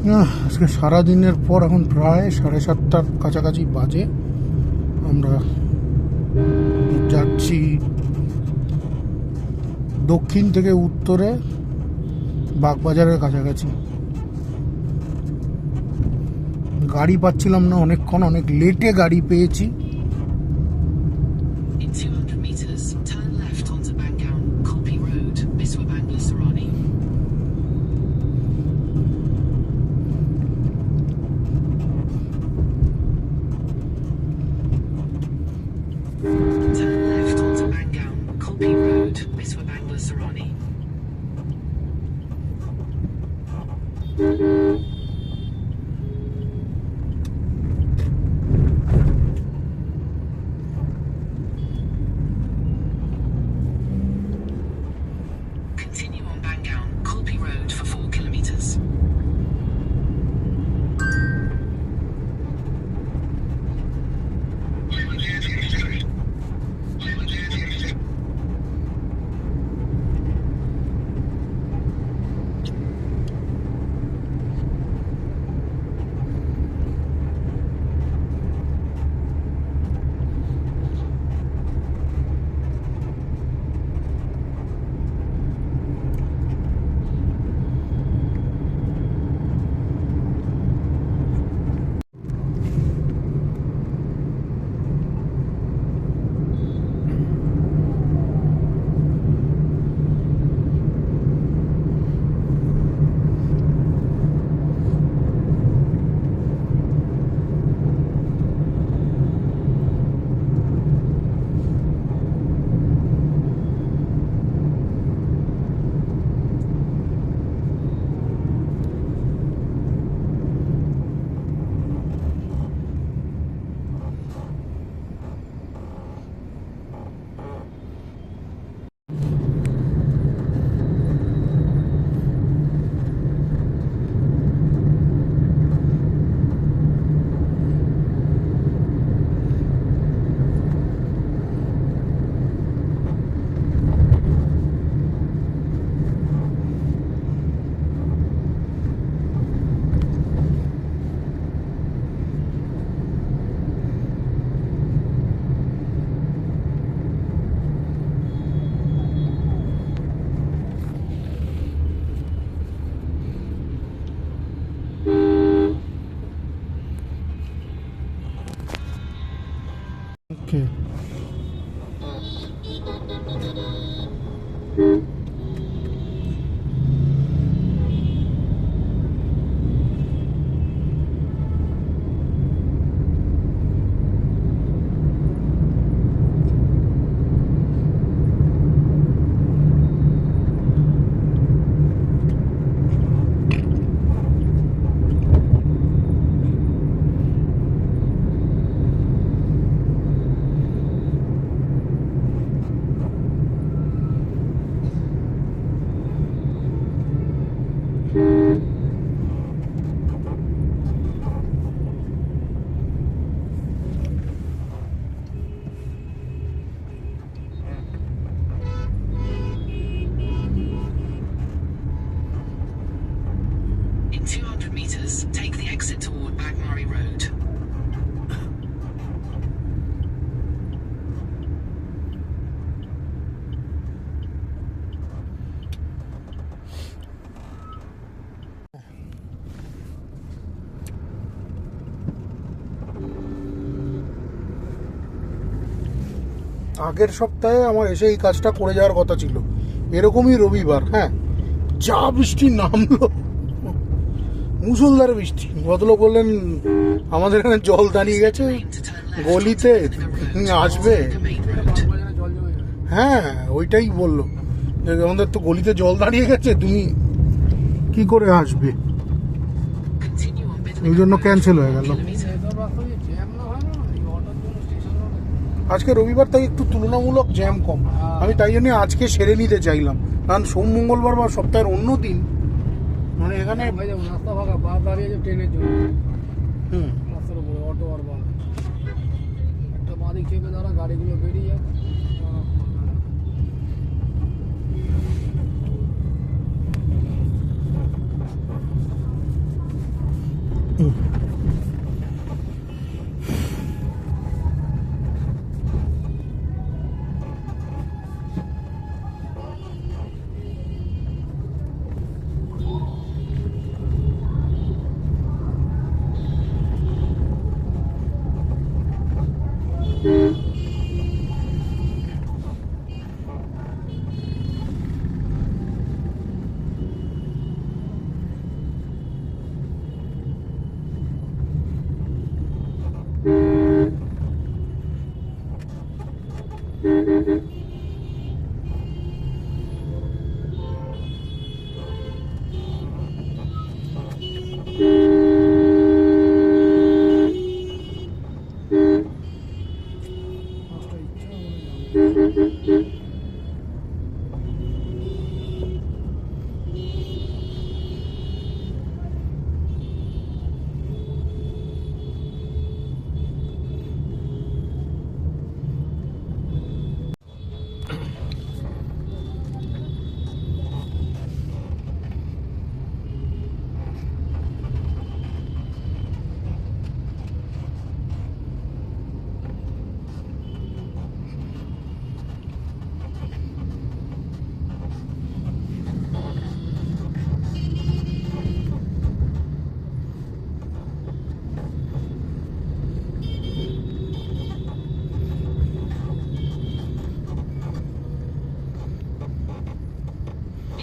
আজকে সারাদিনের পর এখন প্রায় 7:30টার কাছাকাছি বাজে। আমরা যাচ্ছি দক্ষিণ থেকে উত্তরে বাগবাজারের কাছাকাছি। গাড়ি পাচ্ছিলাম না অনেকক্ষণ, অনেক লেটে গাড়ি পেয়েছি। ওকে, আগের সপ্তাহে আমার এসে এই কাজটা করে যাওয়ার কথা ছিল, এরকমই রবিবার। হ্যাঁ, যা বৃষ্টি নামলো, মুষলধারে বৃষ্টি। ভদ্রলোক বললেন আমাদের এখানে জল দাঁড়িয়ে গেছে গলিতে, আসবে। হ্যাঁ, ওইটাই বললো যে আমাদের তো গলিতে জল দাঁড়িয়ে গেছে, তুমি কি করে আসবে, এই জন্য ক্যান্সেল হয়ে গেল। আজকে রবিবার তাই একটু তুলনামূলক জ্যাম কম, আমি তাই জন্য আজকে সেরে নিতে চাইলাম, কারণ সোম মঙ্গলবার বা সপ্তাহের অন্য দিন মানে এখানে রাস্তা ফাঁকা, বাস দাঁড়িয়ে আছে ট্রেনের জন্য। রাস্তার উপরে অটো আর বাস, একটা বাঁদিক চেপে দাঁড়া, গাড়িগুলো বেরিয়ে যাবে। In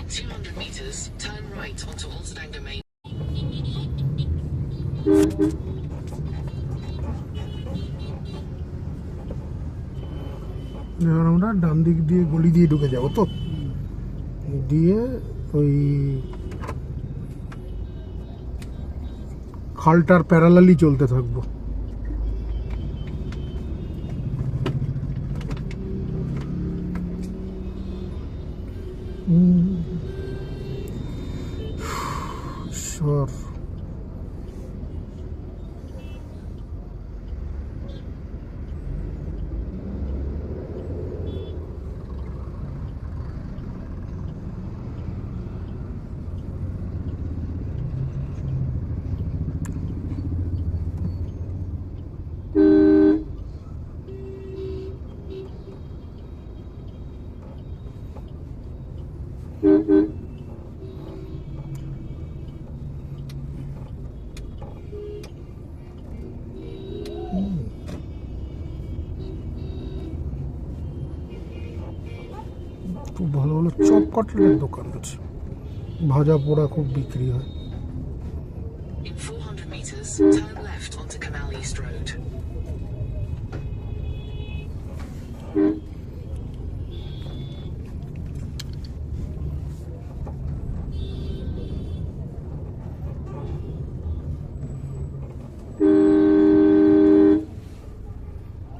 200 meters, turn right onto Altadango Main. এবার আমরা ডান দিক দিয়ে গলি দিয়ে ঢুকে যাবো তো, দিয়ে ওই খালটার প্যারালালি চলতে থাকবো। ঈশ্বর, খুব ভালো ভালো চপ কাটলেটের দোকান আছে, ভাজা পোড়া খুব বিক্রি হয়। In 400 meters, turn left onto Canal East Road.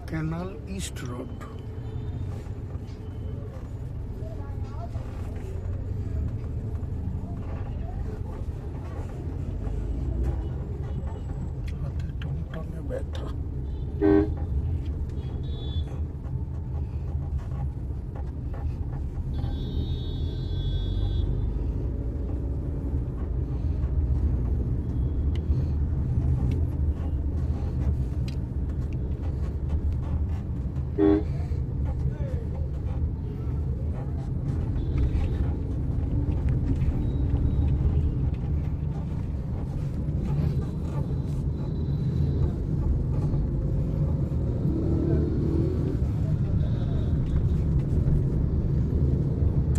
Canal east road. হাতে টনটনে ব্যথা।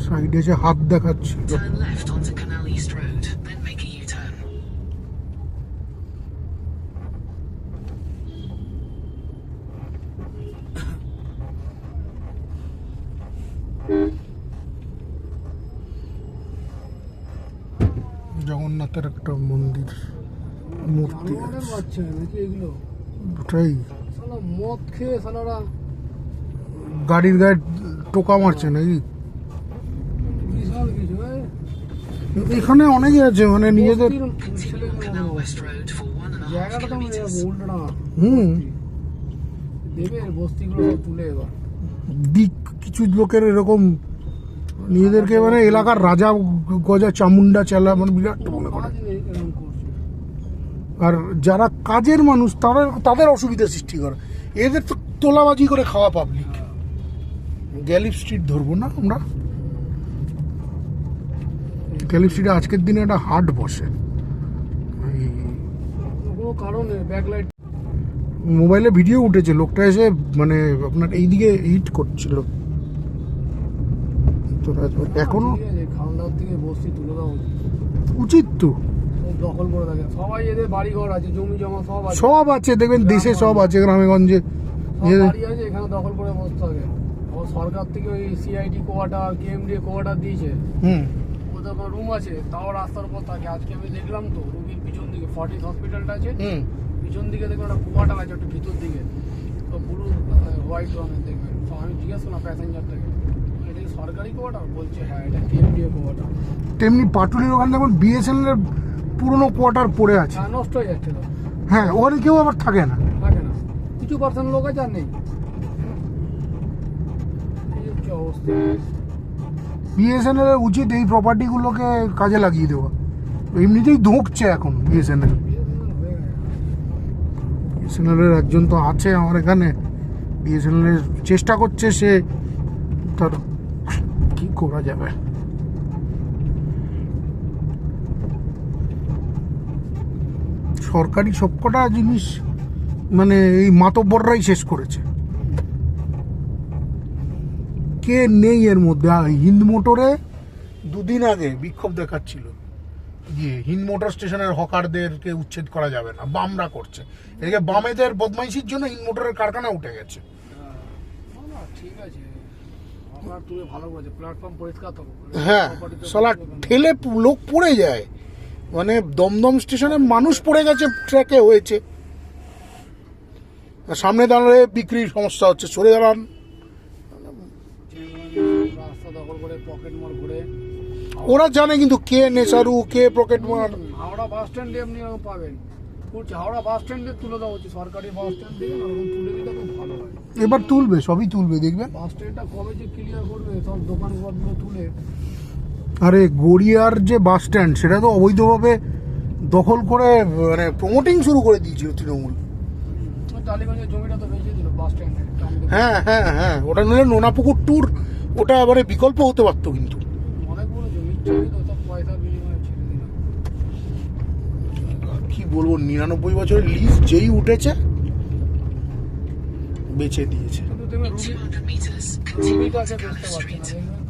সাইডে যে হাত দেখাচ্ছে, Turn left onto Canal East Road, then make a U-turn. জগন্নাথের একটা মন্দির মূর্তি আছে। বাচ্চা নাকি এগুলো? ওটাই শালা মদ খেয়ে শালারা গাড়ির গায়ে টোকা মারছে নাকি? বিশাল কিছু এখানে অনেকে আছে, মানে নিজেদের Continue on Canal West Road for 1.5 জায়গাটা তো kilometers. উল্টা হুম দেবে বস্তিগুলো সব তুলে এবার দিক কিছু লোকের এরকম নিজেদেরকে মানে এলাকার রাজা গজা চামুন্ডা চেলা মানে বিরাট মনে করে। কাজ নেই এরকম করছে। আর যারা কাজের মানুষ তাদের অসুবিধা সৃষ্টি করে, এদের তো তোলাবাজি করে খাওয়া পাবলিক। গ্যালিপ স্ট্রিট ধরবো না আমরা, গ্যালিপ স্ট্রিটে আজকের দিনে একটা হাট বসে। কোনো কারণে ব্যাকলাইট মোবাইলে ভিডিও উঠেছে, লোকটা এসে মানে আপনার এইদিকে হিট করছিল। তো এখনো খাওয়ার থেকে বস্তি তুলে দেওয়া উচিত তো, সব দখল করে থাকে সবাই, এদের বাড়ি ঘর আছে, জমি জমা সব আছে, সব আছে দেখবেন দেশে, সব আছে গ্রামে গঞ্জে। সব বাড়ি আছে, এখানে দখল করে বসতে থাকে। আবার সরকার থেকে ওই সিআইডি কোয়ার্টার, কেএমডি কোয়ার্টার দিয়েছে, ওদের রুম আছে, তাও রাস্তার উপর থাকে। আজকে আমি দেখলাম তো রুগীর পিছন দিকে ফর্টিস হসপিটালটা আছে, পিছন দিকে দেখবেন একটা কোয়ার্টার আছে একটু ভিতর দিকে, তো ব্লু হোয়াইট রঙের দেখবেন। তো আমি জিজ্ঞেস করলাম প্যাসেঞ্জারটাকে, এটা কি সরকারি কোয়ার্টার? বলছে হ্যাঁ এটা কেএমডি কোয়ার্টার। তেমনি পাটুলির ওখানে দেখুন বিএসএনএল এর পুরনো কোয়ার্টার পড়ে আছে। হ্যাঁ, নষ্ট হয়ে যাচ্ছে তো, হ্যাঁ, ওখানে কেউ আবার থাকে না। থাকে না, কিছু পার্সেন্ট লোক আছে আর নেই। এই হচ্ছে অবস্থা। বিএসএনএল এর উচিত এই প্রপার্টিগুলোকে কাজে লাগিয়ে দেওয়া। এমনিতেই ধুঁকছে এখন বিএসএনএল। বিএসএনএল এর একজন তো আছে আমার এখানে, বিএসএনএল এর চেষ্টা করছে, সে তার কি করা যাবে। সরকারি সবকটা জিনিস মানে এই মাতব্বররাই শেষ করেছে। কে নেই এর মধ্যে? হিন্দ মোটরে দুদিন আগে বিক্ষোভ দেখাচ্ছিল, হিন্দ মোটর স্টেশনের হকারদেরকে উচ্ছেদ করা যাবে না, বামরা করছে। এদিকে বামেদের বদমাইশির জন্য হিন্দ মোটরের কারখানা উঠে গেছে। ঠিক আছে, আমার তুলে ভালো করেছে, প্ল্যাটফর্ম পরিষ্কার থাকুক। হ্যাঁ, সালা ঠেলে লোক পড়ে যায়, মানে দমদম স্টেশনে মানুষ পড়ে গেছে, ট্র্যাকে হয়েছে। সামনে দাঁড়ালে বিক্রির সমস্যা হচ্ছে, সরে দাঁড়ান। রাস্তা দখল করে পকেট মার ঘুরে, ওরা জানে কিন্তু কে নেশারু, কে পকেট মার। হাওড়া বাস স্ট্যান্ডে আপনি এরকম পাবেন, বলছি হাওড়া বাস স্ট্যান্ডে তুলে দেওয়া হচ্ছে, সরকারি বাস স্ট্যান্ড থেকে ওরকম তুলে দিলে খুব ভালো হয়। এবার তুলবে, সবই তুলবে দেখবেন। বাস স্ট্যান্ডটা কবে যে ক্লিয়ার করবে, সব দোকানগুলো তুলে। আরে গড়িয়ার যে বাস স্ট্যান্ড, সেটা তো অবৈধভাবে দখল করে মানে প্রমোটিং শুরু করে দিয়েছিল তৃণমূল। টালিগঞ্জের জমিটা তো বেঁচে দিল বাস স্ট্যান্ডে। হ্যাঁ হ্যাঁ হ্যাঁ, ওটা নিলে নোনাপুকুর ট্যুর, ওটা এবারে বিকল্প হতে পারতো কিন্তু। অনেকগুলো জমির জমি তো সব পয়সার বিনিময়ে ছেড়ে দিল। কি বলবো, 99 বছরের লিজ যেই উঠেছে বেচে দিয়েছে। কিন্তু তুমি In 200 meters, রুগীটাকে continue দেখতে to পাচ্ছি Scaler না, Street. দেখবেন?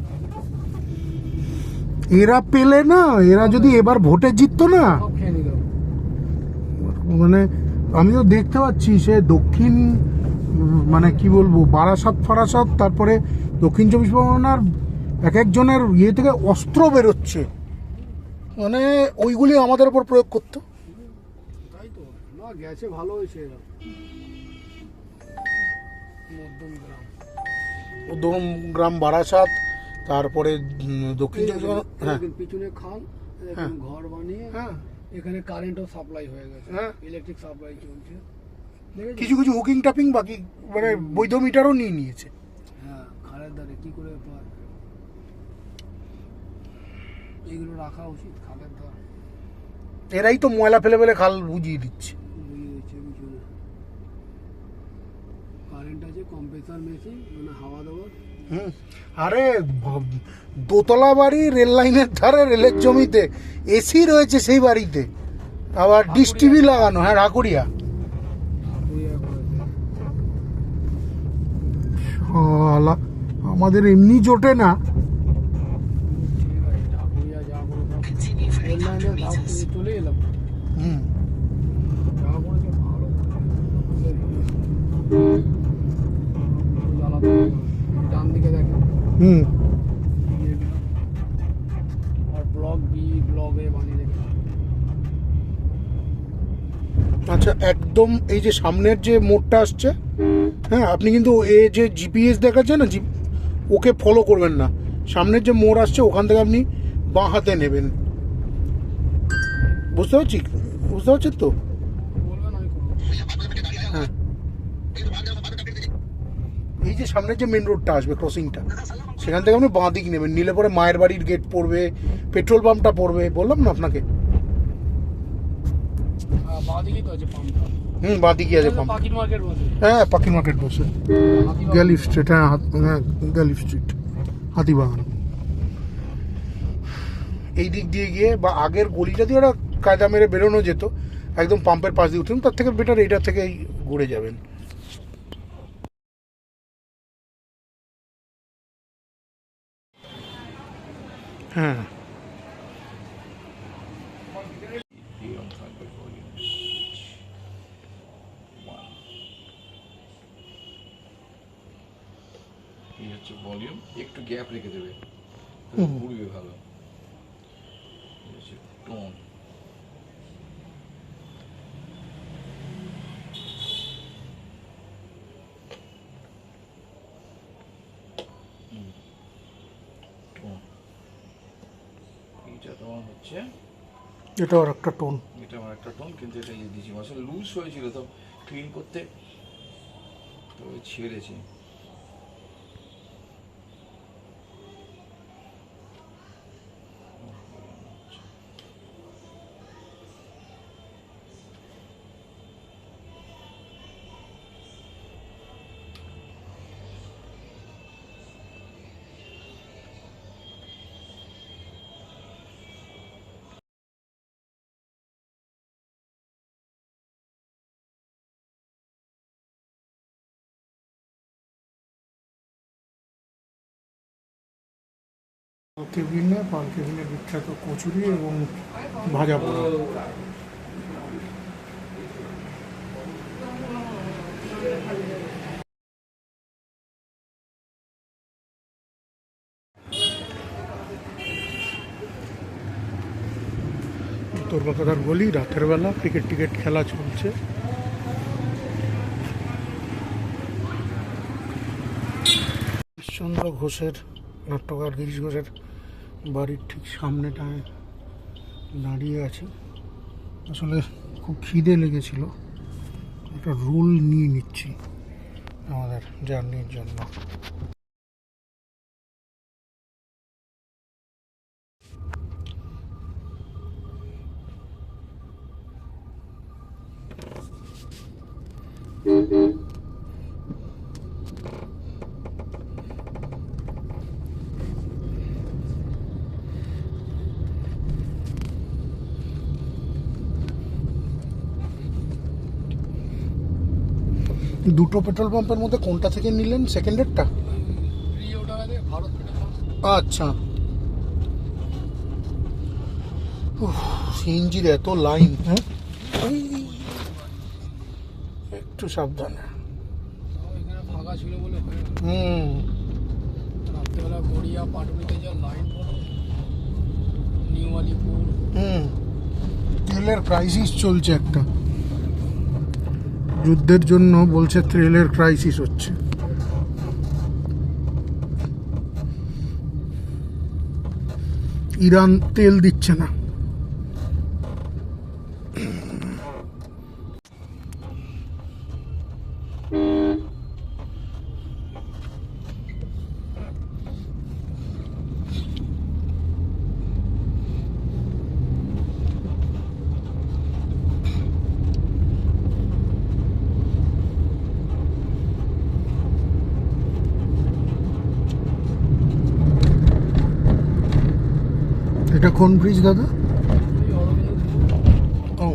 এরা পেলে না, এরা যদি এবার ভোটে জিততো না, সব খেয়ে নিল। মানে আমি তো দেখতে পাচ্ছি সে দক্ষিণ মানে কি বলবো বারাসাত ফারাসাত, তারপরে দক্ষিণ 24 পরগনার এক একজনের ইয়ে থেকে অস্ত্র বেরোচ্ছে, মানে ওইগুলি আমাদের উপর প্রয়োগ করতো। তাই তো না, গেছে ভালো হয়েছে এরা। মধ্যম গ্রাম, উদম গ্রাম বারাসাত, তারপরে দক্ষিণ 24 পরগনা। হ্যাঁ পিছনে খাল, হ্যাঁ। ঘর বানিয়ে হ্যাঁ এখানে কারেন্টও সাপ্লাই হয়ে গেছে, হ্যাঁ। ইলেকট্রিক সাপ্লাই চলছে। দেখেছো? কিছু কিছু হুকিং টাপিং বাকি, মানে বৈধ মিটারও নিয়ে নিয়েছে। হ্যাঁ, খালের ধারে কি করে পায়, এগুলো রাখা উচিত খালের ধার। এরাই তো ময়লা ফেলে ফেলে খাল বুঝিয়ে দিচ্ছে। বুঝিয়ে দিচ্ছে পিছনে কারেন্ট আছে, কম্প্রেসার মেশিন, মানে হাওয়া দেওয়ার। আরে দোতলা বাড়ি, রেল লাইনের ধারে, রেলের জমিতে এসি রয়েছে সেই বাড়িতে, আবার ডিশ টিভি লাগানো। হ্যাঁ, ঢাকুরিয়া। শালা, আমাদের এমনি জোটে না। Continue for 800 meters. চলে এলাম, হুম, যা করেছে ভালো ডান দিকে দেখেন, হুম। আর ব্লক বি, ব্লক এ বানিয়ে রেখেছে। আচ্ছা, একদম এই যে সামনের যে মোড়টা আসছে, হ্যাঁ, আপনি কিন্তু এ যে জিপিএস দেখাচ্ছে না, ওকে ফলো করবেন না। সামনের যে মোড় আসছে ওখান থেকে আপনি বাঁ হাতে নেবেন। বুঝতে পারছেন তো? বলবেন আমি করবো। হ্যাঁ, এই যে সামনের যে মেন রোডটা আসবে, ক্রসিংটা, সেখান থেকে আপনি বাঁ দিক নেবেন, নিলে পরে মায়ের বাড়ির গেট পড়বে, পেট্রোল পাম্পটা পড়বে, বললাম না আপনাকে। বাদিকেই তো আছে পাম্পটা। বাদিকে আছে পাম্প। পাখির মার্কেট বসে। হ্যাঁ পাখির মার্কেট বসে, হাতিবাগান। গ্যালি স্ট্রিট, হ্যাঁ হ্যাঁ গ্যালি স্ট্রিট, হাতিবাগান। এই দিক দিয়ে গিয়ে বা আগের গলিটা দিয়ে ওরা কায়দা মেরে বেরোনো যেত, একদম পাম্পের পাশ দিয়ে উঠুন, তার থেকে বেটার এইটা থেকেই ঘুরে যাবেন। হ্যাঁ Here on 5.4 units. One. এই হচ্ছে ভলিউম, একটু গ্যাপ রেখে দেবে, ঘুরবে ভালো। এই হচ্ছে টোন। টোন এইটা তোমার হচ্ছে, এটা আর একটা টোন। এটা আমার একটা টোন, কিন্তু এটা ইয়ে দিয়েছি আসলে লুজ হয়েছিল তো ক্লিন করতে, তো ছেড়েছি। কেবিনে পাল কেবিনের বিখ্যাত কচুরি এবং ভাজা পোড়া। উত্তর কলকাতার গলি, রাতের বেলা ক্রিকেট টিকেট খেলা চলছে। ঈশ্বরচন্দ্র ঘোষের, নাট্যকার গিরিশ ঘোষের বাড়ির ঠিক সামনেটায় দাঁড়িয়ে আছি। আসলে খুব খিদে লেগেছিল, একটা রোল নিয়ে নিচ্ছি আমাদের জার্নির জন্য। দুটো পেট্রোল পাম্পের মধ্যে কোনটা থেকে নিলেন সেকেন্ডেরটা? ওটার আগে ভারত পেট্রোল। আচ্ছা, সিএনজির এত লাইন। হ্যাঁ একটু সাবধানে। এখানে ফাঁকা ছিল বলে হয়ে গেল। হুম রাত্রেবেলা গড়িয়া পাটুলিতে যা লাইন পড়ে, নিউ আলিপুর। তেলের ক্রাইসিস চলছে একটা, যুদ্ধের জন্য বলছে তেলের ক্রাইসিস হচ্ছে। ইরান তেল দিচ্ছে না। এটা কোন ব্রিজ দাদা? ও,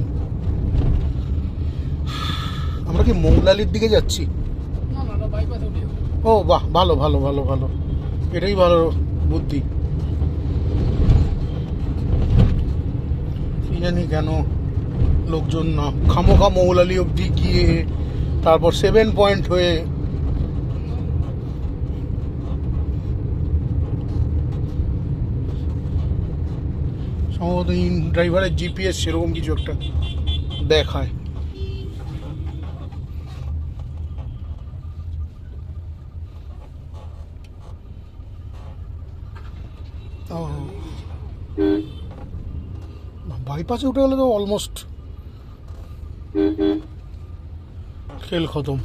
আমরা কি মৌলালির দিকে যাচ্ছি? না না, বাইপাস উঠে যাবো। ও বাহ, ভালো ভালো ভালো ভালো, এটাই ভালো বুদ্ধি। কি জানি কেন লোকজন না খামোখা মৌলালি অবধি গিয়ে তারপর 7 পয়েন্ট হয়ে সম্ভবত ড্রাইভারের জিপিএস সেরকম কিছু একটা দেখায়। বাইপাসে উঠে গেলে তো অলমোস্ট খেল খতম।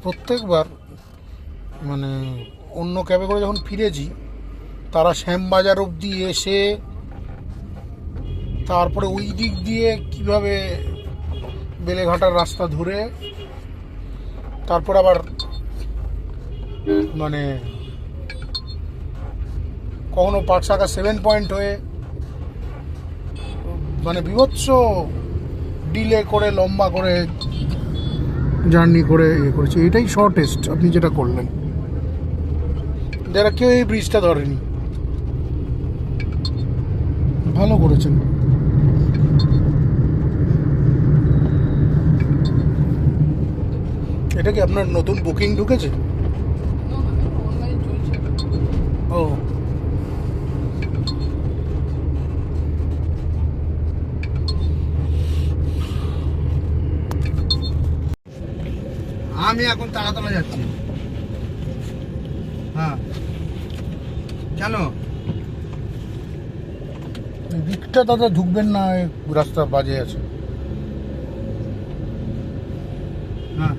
প্রত্যেকবার মানে অন্য ক্যাবে করে যখন ফিরেছি, তারা শ্যামবাজার অবধি এসে তারপরে ওই দিক দিয়ে কিভাবে বেলেঘাটার রাস্তা ধরে তারপর আবার মানে কখনো পাটসাকা 7 পয়েন্ট হয়ে মানে বিভৎস ডিলে করে লম্বা করে জার্নি করে ইয়ে করেছে। এটাই শর্টেস্ট আপনি যেটা করলেন, যারা কেউ এই ব্রিজটা ধরেনি। ভালো করেছেন। এটা কি আপনার নতুন বুকিং ঢুকেছে? অনলাইন চলছে। ও, আমি এখন তারাতলা যাচ্ছি। হ্যাঁ, কেন? দিকটা দাদা ঢুকবেন না, এই রাস্তা বাজে আছে। হ্যাঁ,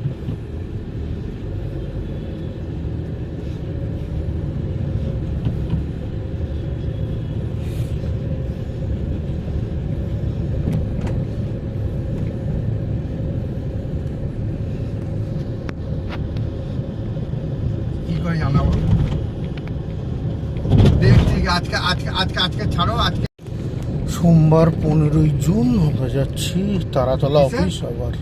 কি করে জানাবো? দেখছি আজকে আজকে আজকে আজকে ছাড়ো। আজকে সোমবার 15ই জুন আমরা যাচ্ছি তারাতলা কিসে? অফিস। আবার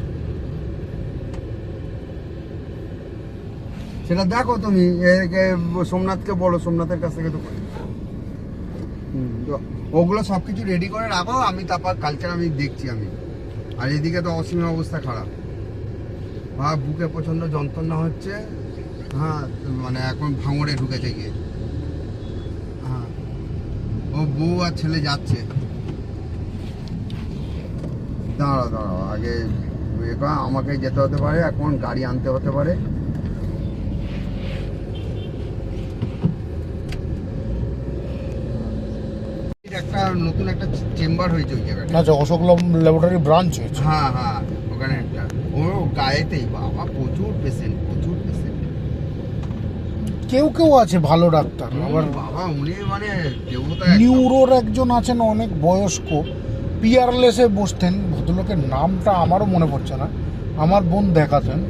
সেটা দেখো তুমি, সোমনাথকে বলো, সোমনাথের কাছ থেকে তো তো ওগুলো সব কিছু রেডি করে রাখো। আমি তারপর কালচার আমি দেখছি আমি। আর এদিকে তো অসীমের অবস্থা খারাপ, বুকে প্রচন্ড যন্ত্রণা হচ্ছে। হ্যাঁ, মানে এখন ভাঙড়ে ঢুকেছে গিয়ে। হ্যাঁ, ও বউ আর ছেলে যাচ্ছে। দাঁড়াও দাঁড়াও, আগে আমাকে যেতে হতে পারে, এখন গাড়ি আনতে হতে পারে। একটা নতুন একটা চেম্বার হয়েছে ওই জায়গাটা। আচ্ছা, অশোক ল্যাবরেটরি ব্রাঞ্চ হয়েছে। হ্যাঁ হ্যাঁ, ওখানে একটা ও গায়েতেই বাবা প্রচুর পেশেন্ট, প্রচুর পেশেন্ট। কেউ কেউ আছে ভালো ডাক্তার, আবার বাবা উনি মানে দেবতা। নিউরোর একজন আছেন অনেক বয়স্ক, পিয়ারলেসে বসতেন। ভদ্রলোকের নামটা আমারও মনে পড়ছে না, আমার বোন দেখাতেন।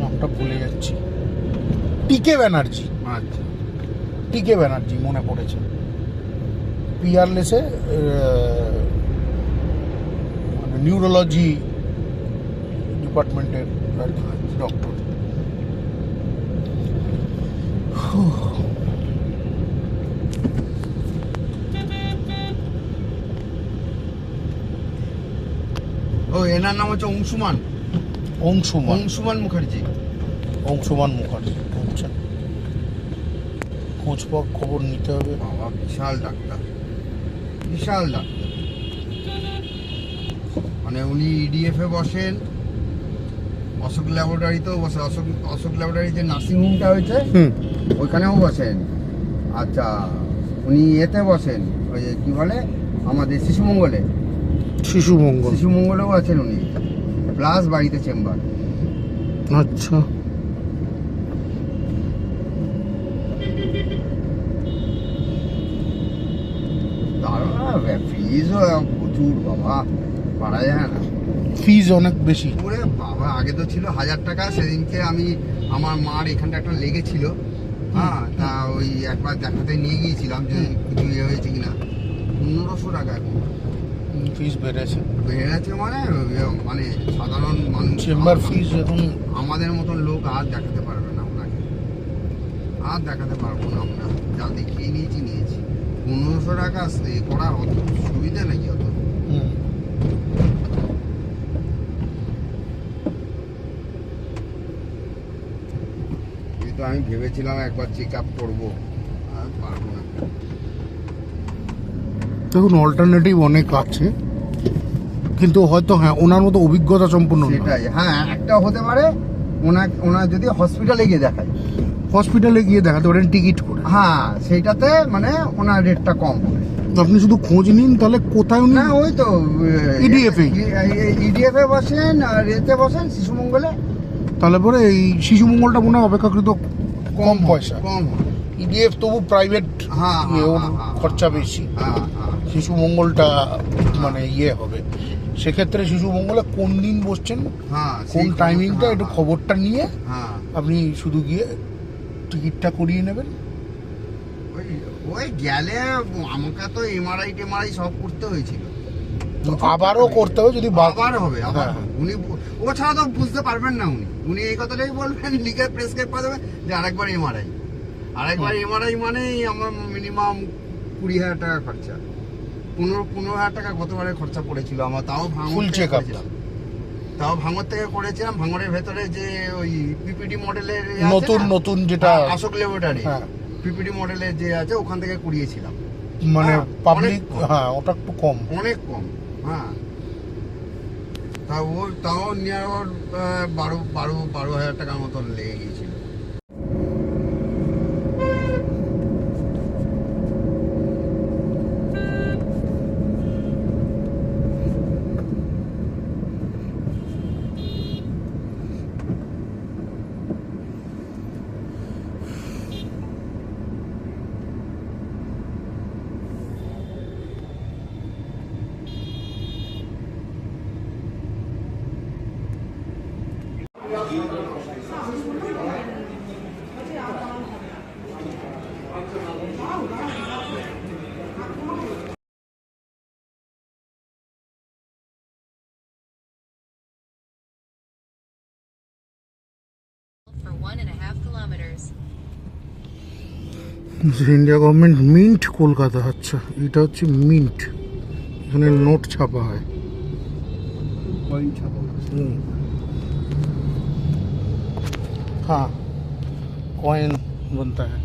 নামটা ভুলে যাচ্ছি। টিকে ব্যানার্জি, আচ্ছা, টিকে ব্যানার্জি মনে পড়েছে। পিয়ারলেসে মানে নিউরোলজি ডিপার্টমেন্টের ডক্টর। ও এনার নাম হচ্ছে অংশুমান অংশুমান অংশুমান মুখার্জি। অংশুমান মুখার্জি। আচ্ছা, খবর নিতে হবে। বাবা বিশাল ডাক্তার, বিশাল ডাক্তার। মানে উনি ইডিএফ এ বসেন, অশোক ল্যাবরেটরিতেও বসে। অশোক ল্যাবরেটরি যে নার্সিংহোমটা হয়েছে ওইখানেও বসেন। আচ্ছা, উনি এতে বসেন, ওই যে কি বলে আমাদের শিশুমঙ্গলে, শিশুমঙ্গলেও আছেন উনি, প্লাস বাড়িতে চেম্বার। আচ্ছা, ফিজও প্রচুর বাবা, পারা যায় না। ফিজ অনেক বেশি। ওরে বাবা, আগে তো ছিল 1000 টাকা। সেদিনকে আমি আমার মার এখানটা একটা লেগেছিল, হ্যাঁ, তা ওই একবার দেখাতে নিয়ে গিয়েছিলাম যে কিছু ইয়ে হয়েছে কিনা। 1500 টাকা এখন ফিজ বেড়েছে। বেড়েছে। মানে মানে সাধারণ মানুষ, চেম্বার ফিজ এখন আমাদের মতন লোক আর দেখাতে পারবে না ওনাকে, আর দেখাতে পারবো না আমরা। যা দেখিয়ে নিয়েছি 1500 টাকা করা অত সুবিধা নাকি অত? কিন্তু আমি ভেবেছিলাম একবার চেক আপ করবো, আর পারবো না। দেখুন, অল্টারনেটিভ অনেক আছে, কিন্তু হয়তো হ্যাঁ ওনার মতো অভিজ্ঞতা সম্পন্ন না। সেটাই, হ্যাঁ, একটা হতে পারে ওনার যদি হসপিটালে গিয়ে দেখায়, হসপিটালে গিয়ে দেখাতে পারেন টিকিট করে। হ্যাঁ, সেইটাতে মানে ওনার রেটটা কম হবে। আপনি শুধু খোঁজ নিন তাহলে কোথায় উনি না ওই তো EDF -এই? ইডিএফ এ বসেন আর এতে বসেন শিশু মঙ্গলে তাহলে পরে এই শিশু মঙ্গলটা মনে হয় অপেক্ষাকৃত কম পয়সা। কম হয়। ইডিএফ তবু প্রাইভেট, হ্যাঁ, হ্যাঁ, ওর হ্যাঁ, খরচা বেশি। হ্যাঁ হ্যাঁ শিশু মঙ্গলটা মানে হবে, সেক্ষেত্রে শিশু মঙ্গলে কোন দিন বসছেন, হ্যাঁ কোন সেই টাইমিংটা খবরটা, একটু খবরটা নিয়ে হ্যাঁ আপনি শুধু গিয়ে টিকিটটা করিয়ে নেবেন। ওই ওই গেলে আমাকে তো এমআরআই সব করতে হয়েছিল। তো আবারও করতে হবে যদি আবার হবে আবার হ্যাঁ। হবে। উনি ও ছাড়া তো বুঝতে পারবেন না। উনি এই কথাটাই বলবেন, লিখে প্রেসক্রাইব করে দেবেন যে আরেকবার এমআরআই মানেই আমার মিনিমাম 20,000 টাকা খরচা। 15,000 টাকা গতবারে খরচা পড়েছিল আমার, তাও ভাঙর Full থেকে check-up। করেছিলাম। তাও ভাঙর থেকে করেছিলাম। ভাঙরের ভেতরে যে ওই পিপিডি মডেলের নতুন যেটা অশোক ল্যাবরেটরি হ্যাঁ, পিপিডি মডেলের যে আছে ওখান থেকে করিয়েছিলাম। মানে হ্যাঁ, পাবলিক, অনেক কম। হ্যাঁ ওটা একটু কম। অনেক কম। হ্যাঁ তাও নিয়ার 12,000 টাকার মতন লেগে গিয়েছিল। for 1.5 kilometers. India government mint Kolkata. আচ্ছা, এটা হচ্ছে মিন্ট, এখানে নোট ছাপা হয়। हाँ, कॉइन बनता है।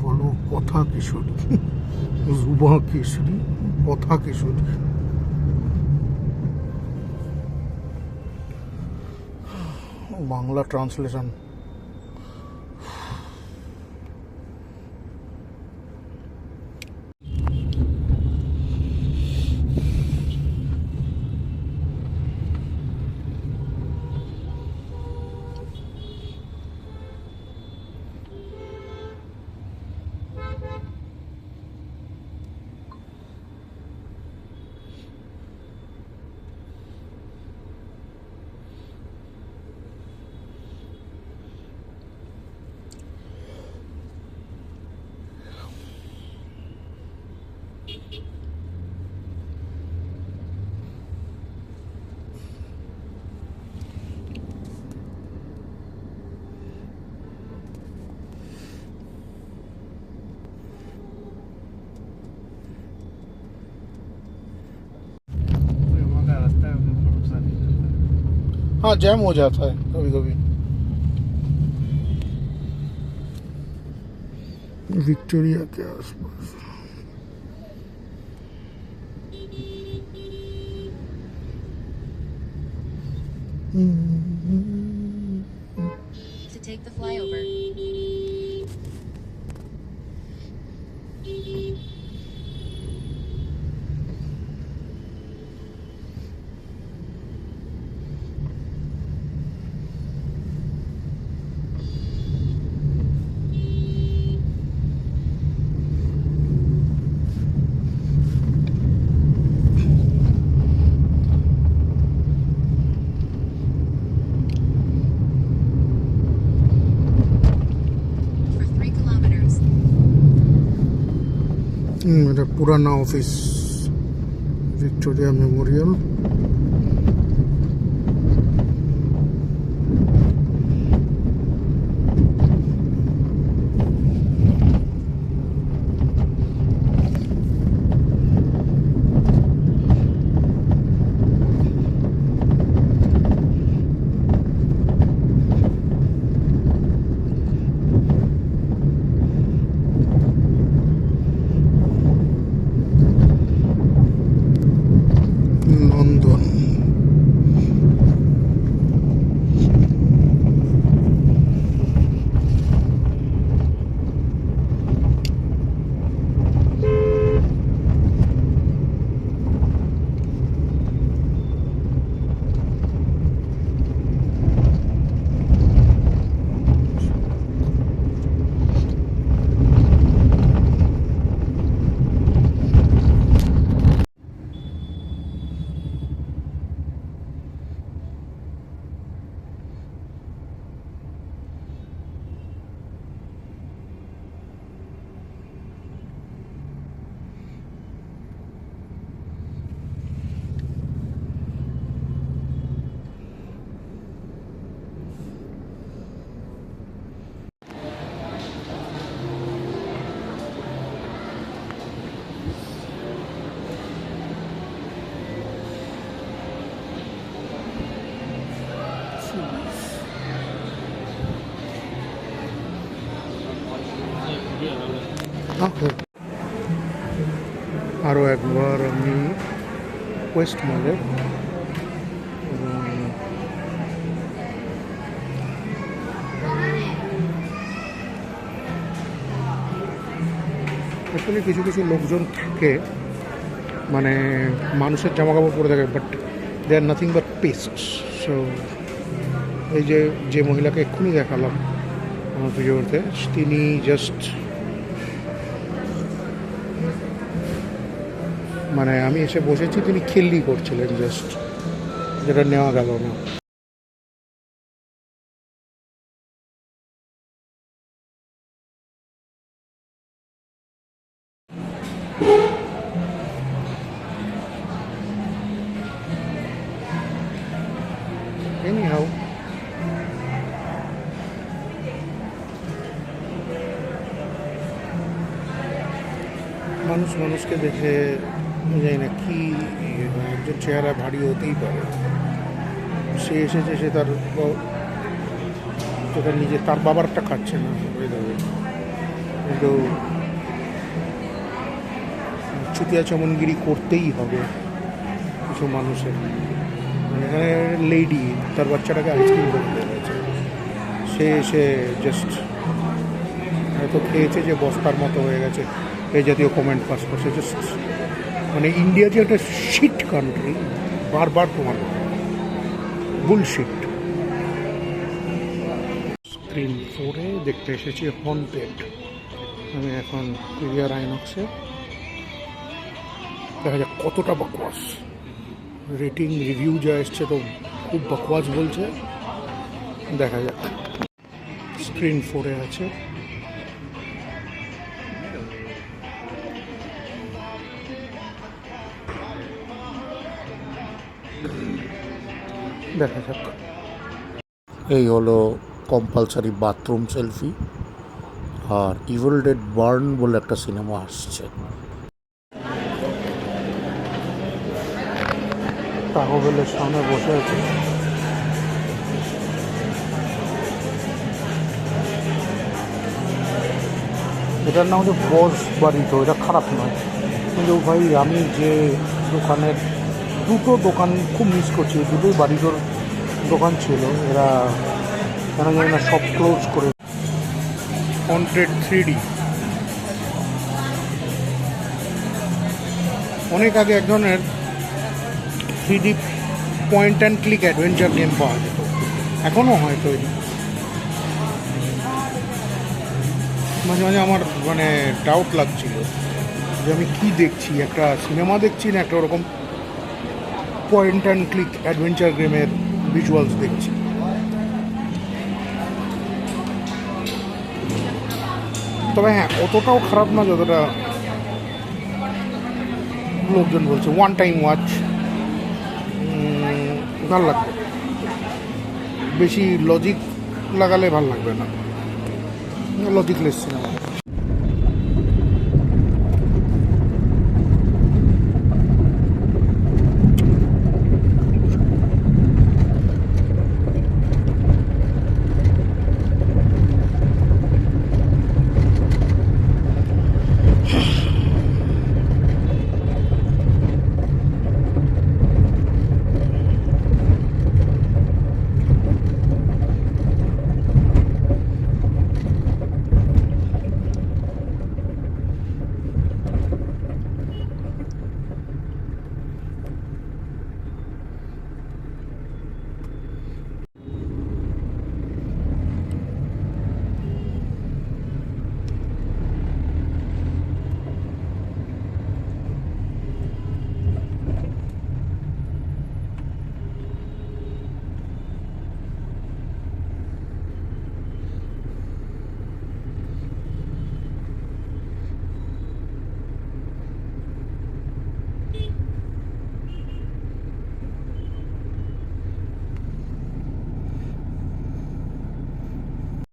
বলো কথা কিশোরী, যুবা কেশরী, কথা কিশোরী। বাংলা ট্রান্সলেশন। हाँ जैम हो जाता है कभी कभी। विक्टोरिया के आसपास To take the flyover. For 3 kilometers. এটা পুরানা অফিস ভিক্টোরিয়া মেমোরিয়াল। লন্ডন। আরও একবার আমি ওয়েস্ট মলে অ্যাকচুয়ালি কিছু কিছু লোকজন থাকে মানে মানুষের জামা কাপড় পরে থাকে, but they are nothing but paste. So এই যে মহিলাকে এক্ষুনি দেখালাম আমার ভিডিওতে, তিনি জাস্ট মানে আমি এসে বসেছি, তিনি খিল্লি করছিলেন জাস্ট, যেটা নেওয়া গেল না। Anyhow, মানুষ মানুষকে দেখে জানি না কি একজন চেহারা ভারী হতেই পারে। সে এসেছে, সে তার নিজে তার বাবারটা খাচ্ছে না কিন্তু চুতিয়া চমনগিরি করতেই হবে কিছু মানুষের। মানে এখানে লেডি তার বাচ্চাটাকে আইসক্রিম করে দিয়েছে, সে এসে জাস্ট হয়তো খেয়েছে যে বস্তার মতো হয়ে গেছে, এই জাতীয় কমেন্ট পাস করছে। জাস্ট মানে ইন্ডিয়া যে একটা শিট কান্ট্রি, বারবার তোমার বুলশিট। স্ক্রিন 4-এ দেখতে এসেছি হন্টেড। আমি এখন পিভিআর আইনক্সে, দেখা যাক কতটা বকওয়াস। রেটিং রিভিউ যা এসছে তো খুব বকওয়াস বলছে, দেখা যাক। স্ক্রিন 4-এ আছে। দেখা যাক। এই হলো কম্পালসারি বাথরুম সেলফি। আর ইভিল ডেড বার্ন বলে একটা সিনেমা আসছে। তাহবেলের সামনে বসে আছে, এটার নাম হচ্ছে বস বাড়িটো, এটা খারাপ নয়, কিন্তু ভাই আমি যে দোকানের দুটো দোকান খুব মিস করছি, দুটোই বাড়িটোর দোকান ছিল, এরা কেন জানি না সব ক্লোজ করে। হন্টেড 3D অনেক আগে এক ধরনের 3D point and click adventure game পাওয়া যেত, এখনও হয় তৈরি। মাঝে মাঝে আমার মানে ডাউট লাগছিল যে আমি কি দেখছি, একটা সিনেমা দেখছি না একটা ওরকম পয়েন্ট অ্যান্ড ক্লিক অ্যাডভেঞ্চার গেমের ভিজুয়ালস দেখছি। তবে হ্যাঁ, অতটাও খারাপ না যতটা লোকজন বলছে। ওয়ান টাইম ওয়াচ, ভাল লাগবে, বেশি লজিক লাগালে ভাল লাগবে না, লজিকলেস সিনেমা।